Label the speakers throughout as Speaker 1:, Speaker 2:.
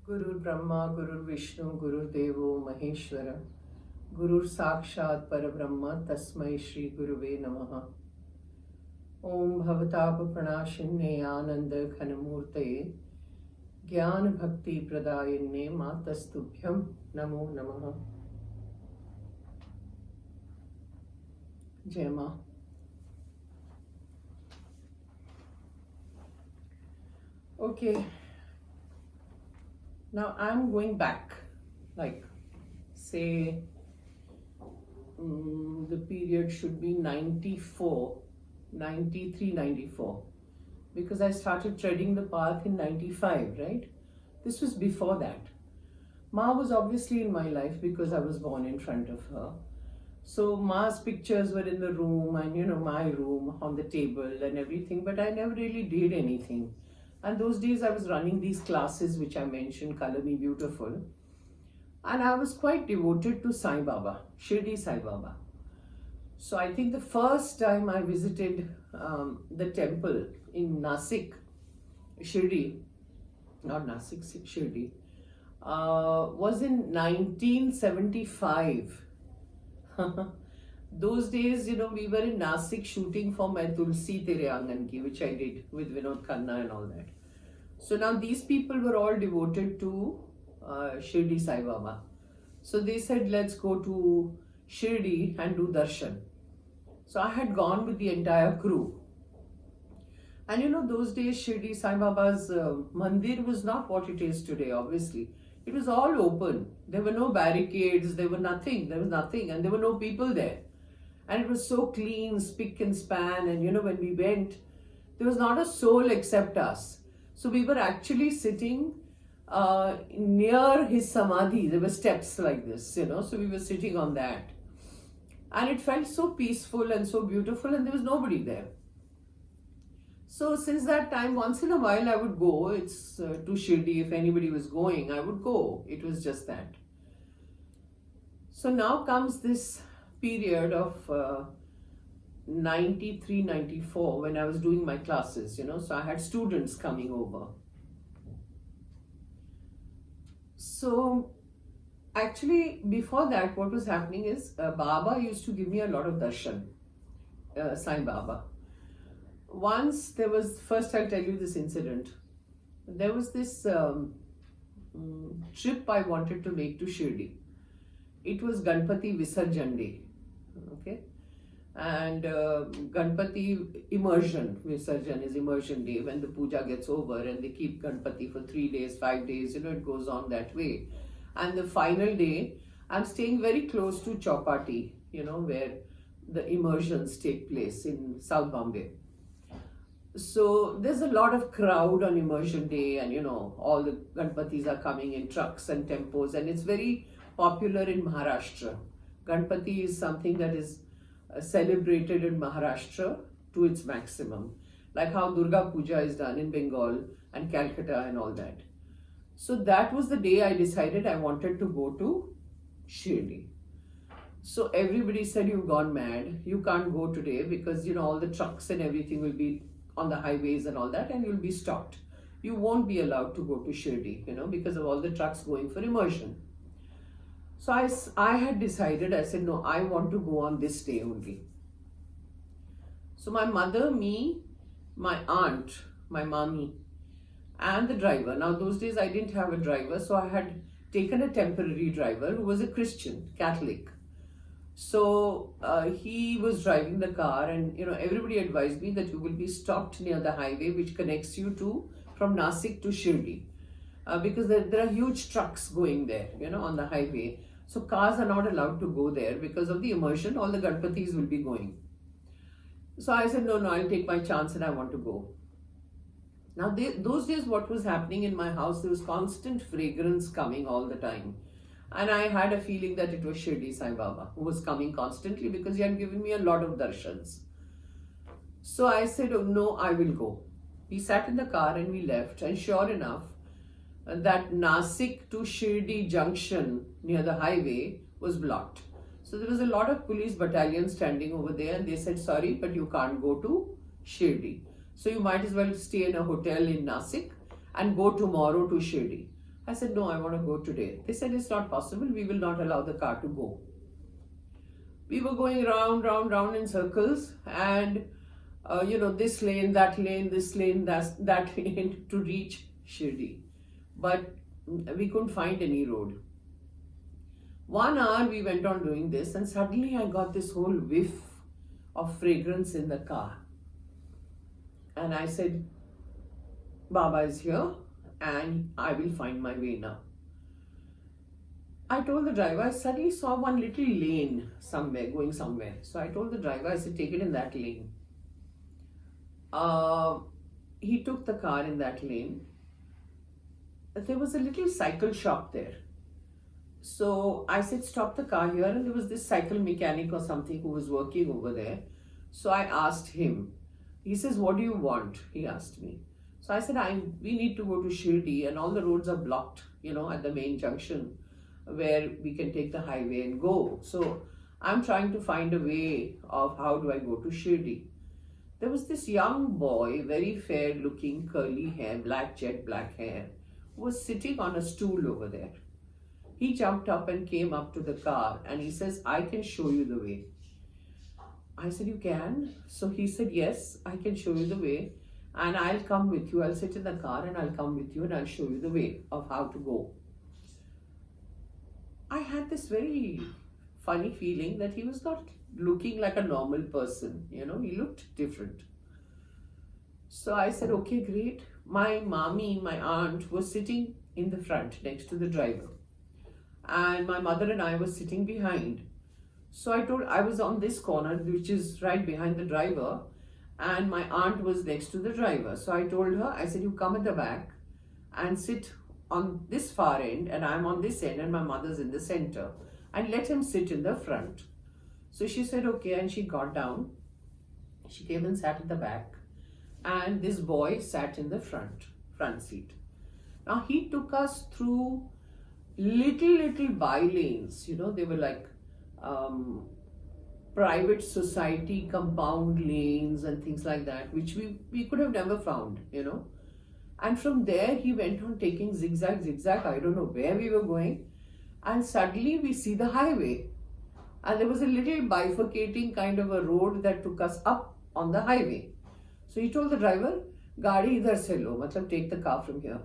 Speaker 1: Guru Brahma, Guru Vishnu, Guru Devo Maheshwara, Guru Sakshat Parabrahma, Tasmai Shri Guruve Namaha. Om Bhavatapa Pranashinne Ananda Ghanamurtaye, Jnana Bhakti Pradayinne Matastubhyam Namo Namaha. Jai Ma. Okay. Now I'm going back, like, say, the period should be 94, 93, 94, because I started treading the path in 95, right? This was before that. Ma was obviously in my life because I was born in front of her. So Ma's pictures were in the room and, my room on the table and everything, but I never really did anything. And those days I was running these classes which I mentioned, Color Me Beautiful. And I was quite devoted to Sai Baba, Shirdi Sai Baba. So I think the first time I visited the temple in Nasik, Shirdi, not Nasik, Shirdi, was in 1975. Those days, we were in Nasik shooting for my Tulsi Tere Aangan Ki, which I did with Vinod Khanna and all that. So now these people were all devoted to Shirdi Sai Baba. So they said, let's go to Shirdi and do darshan. So I had gone with the entire crew. And those days Shirdi Sai Baba's mandir was not what it is today, obviously. It was all open. There were no barricades, there was nothing, and there were no people there. And it was so clean, spick and span, and when we went, there was not a soul except us. So we were actually sitting near his samadhi. There were steps like this, so we were sitting on that. And it felt so peaceful and so beautiful, and there was nobody there. So since that time, once in a while I would go, it's to Shirdi, if anybody was going, I would go. It was just that. So now comes this period of 93, 94 when I was doing my classes, so I had students coming over. So actually before that, what was happening is Baba used to give me a lot of darshan, Sai Baba. Once there was, first I'll tell you this incident. There was this trip I wanted to make to Shirdi. It was Ganpati Visarjan Day. Okay, and Ganpati immersion, Visarjan is immersion day, when the puja gets over and they keep Ganpati for 3 days, 5 days, it goes on that way. And the final day, I'm staying very close to Chowpatty, where the immersions take place in South Bombay. So there's a lot of crowd on immersion day, and all the Ganpatis are coming in trucks and tempos, and it's very popular in Maharashtra. Ganpati is something that is celebrated in Maharashtra to its maximum, like how Durga Puja is done in Bengal and Calcutta and all that. So that was the day I decided I wanted to go to Shirdi. So everybody said, you've gone mad, you can't go today because all the trucks and everything will be on the highways and all that, and you'll be stopped. You won't be allowed to go to Shirdi, because of all the trucks going for immersion. So I had decided, I said, no, I want to go on this day only. So my mother, me, my aunt, my mommy, and the driver. Now those days I didn't have a driver, so I had taken a temporary driver who was a Christian, Catholic. So he was driving the car, and everybody advised me that you will be stopped near the highway which connects you from Nasik to Shirdi. Because there are huge trucks going there, on the highway. So cars are not allowed to go there because of the immersion. All the Ganpatis will be going. So I said, no, I'll take my chance and I want to go. Now, those days what was happening in my house, there was constant fragrance coming all the time. And I had a feeling that it was Shirdi Sai Baba who was coming constantly because he had given me a lot of darshans. So I said, oh, no, I will go. We sat in the car and we left, and sure enough, that Nasik to Shirdi junction near the highway was blocked. So there was a lot of police battalion standing over there, and they said, sorry, but you can't go to Shirdi. So you might as well stay in a hotel in Nasik and go tomorrow to Shirdi. I said, no, I want to go today. They said, it's not possible. We will not allow the car to go. We were going round, round, round in circles, and this lane, that lane, this lane, that lane to reach Shirdi. But we couldn't find any road. 1 hour we went on doing this, and suddenly I got this whole whiff of fragrance in the car. And I said, Baba is here and I will find my way now. I told the driver, I suddenly saw one little lane somewhere, going somewhere. So I told the driver, I said, take it in that lane. He took the car in that lane. There was a little cycle shop there. So I said, stop the car here. And there was this cycle mechanic or something who was working over there. So I asked him. He says, what do you want? He asked me. So I said, we need to go to Shirdi and all the roads are blocked, at the main junction where we can take the highway and go. So I'm trying to find a way of how do I go to Shirdi. There was this young boy, very fair looking, curly hair, jet black hair, who was sitting on a stool over there. He jumped up and came up to the car and he says, I can show you the way. I said, you can? So he said, yes, I can show you the way and I'll come with you. I'll sit in the car and I'll come with you and I'll show you the way of how to go. I had this very funny feeling that he was not looking like a normal person. He looked different. So I said, okay, great. My mommy, my aunt, was sitting in the front next to the driver. And my mother and I were sitting behind. So I was on this corner, which is right behind the driver, and my aunt was next to the driver. So I told her, I said, you come at the back and sit on this far end, and I'm on this end, and my mother's in the center, and let him sit in the front. So she said, okay, and she got down. She came and sat at the back, and this boy sat in the front seat. Now he took us through little by lanes, they were like private society compound lanes and things like that, which we could have never found, And from there he went on taking zigzag, I don't know where we were going, and suddenly we see the highway. And there was a little bifurcating kind of a road that took us up on the highway. So he told the driver, Gaadi idhar se lo, matlab take the car from here.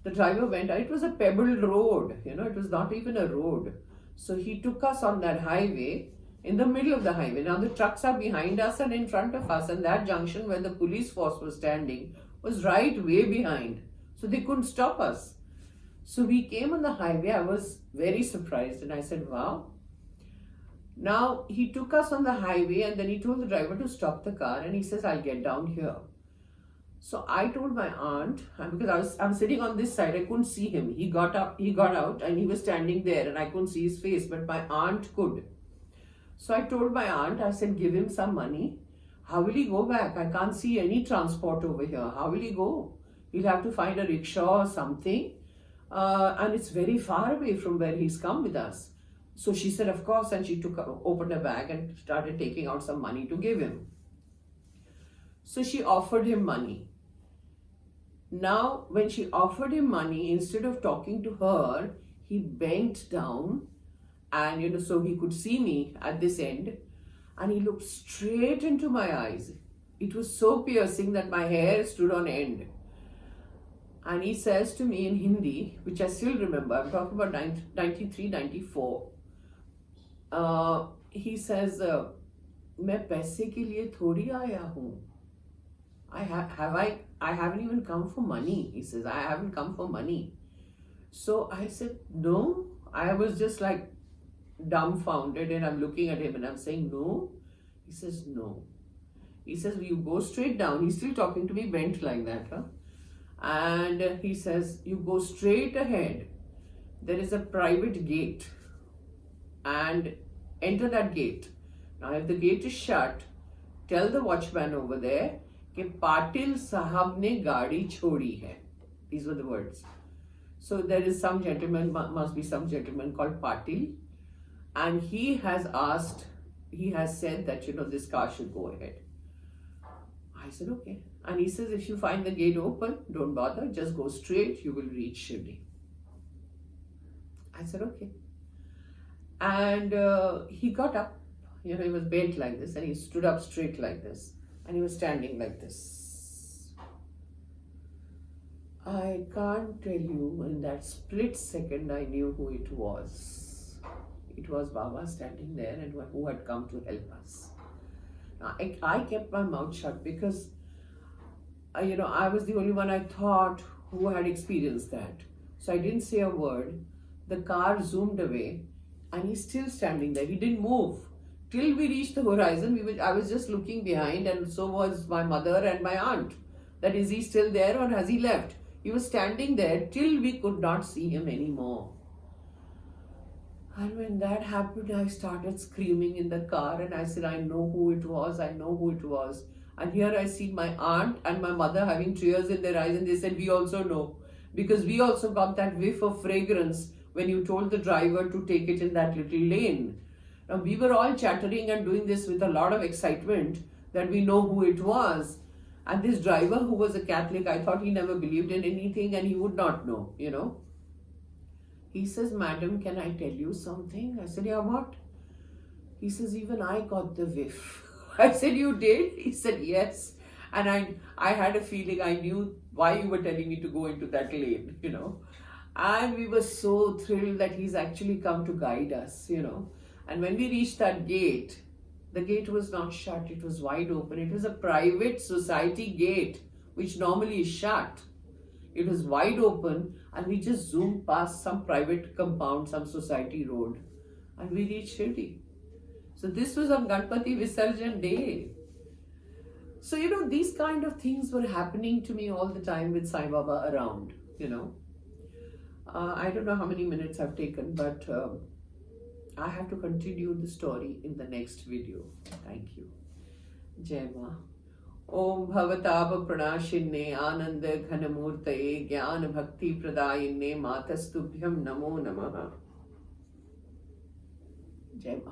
Speaker 1: The driver went, it was a pebbled road, it was not even a road. So he took us on that highway, in the middle of the highway. Now the trucks are behind us and in front of us, and that junction where the police force was standing was right way behind. So they couldn't stop us. So we came on the highway. I was very surprised and I said, wow. Now he took us on the highway and then he told the driver to stop the car and he says, I'll get down here. So I told my aunt, because I'm sitting on this side, I couldn't see him. He got out and he was standing there and I couldn't see his face, but my aunt could. So I told my aunt, I said, give him some money. How will he go back? I can't see any transport over here. How will he go? He'll have to find a rickshaw or something. And it's very far away from where he's come with us. So she said, of course, and she opened her bag and started taking out some money to give him. So she offered him money. Now, when she offered him money, instead of talking to her, he bent down and, so he could see me at this end, and he looked straight into my eyes. It was so piercing that my hair stood on end. And he says to me in Hindi, which I still remember, I'm talking about 93, 94. He says, मैं पैसे के लिए थोड़ी आया हूँ. I haven't even come for money. He says, I haven't come for money. So I said, no. I was just like dumbfounded and I'm looking at him and I'm saying, no. He says, no. He says, you go straight down. He's still talking to me bent like that. Huh? And he says, you go straight ahead. There is a private gate and enter that gate. Now if the gate is shut, tell the watchman over there कि पाटिल साहब ने गाड़ी छोड़ी है. These were the words. So there is some gentleman, must be some gentleman called Patil, and he has said that, this car should go ahead. I said, okay. And he says, if you find the gate open, don't bother, just go straight, you will reach Shirdi. I said, okay. And he got up, he was bent like this, and he stood up straight like this, and he was standing like this. I can't tell you, in that split second, I knew who it was. It was Baba standing there, and who had come to help us. Now, I kept my mouth shut because, I was the only one I thought who had experienced that. So I didn't say a word. The car zoomed away, and he's still standing there. He didn't move. Till we reached the horizon, I was just looking behind, and so was my mother and my aunt. That is he still there or has he left? He was standing there till we could not see him anymore. And when that happened, I started screaming in the car, and I said, I know who it was, I know who it was. And here I see my aunt and my mother having tears in their eyes, and they said, we also know. Because we also got that whiff of fragrance when you told the driver to take it in that little lane. Now, we were all chattering and doing this with a lot of excitement that we know who it was. And this driver, who was a Catholic, I thought he never believed in anything and he would not know, He says, Madam, can I tell you something? I said, yeah, what? He says, even I got the whiff. I said, you did? He said, yes. And I had a feeling, I knew why you were telling me to go into that lane, And we were so thrilled that he's actually come to guide us, And when we reached that gate, the gate was not shut, it was wide open. It was a private society gate, which normally is shut. It was wide open, and we just zoomed past some private compound, some society road, and we reached Shirdi. So this was on Ganpati Visarjan day. So, these kind of things were happening to me all the time with Sai Baba around, I don't know how many minutes I've taken, but I have to continue the story in the next video. Thank you. Jai Ma. Om Bhavatapa Pranashinne Ananda Ghanamurtaye Jnana Bhakti Pradayinne Matastubhyam Namo Namaha. Jai Ma.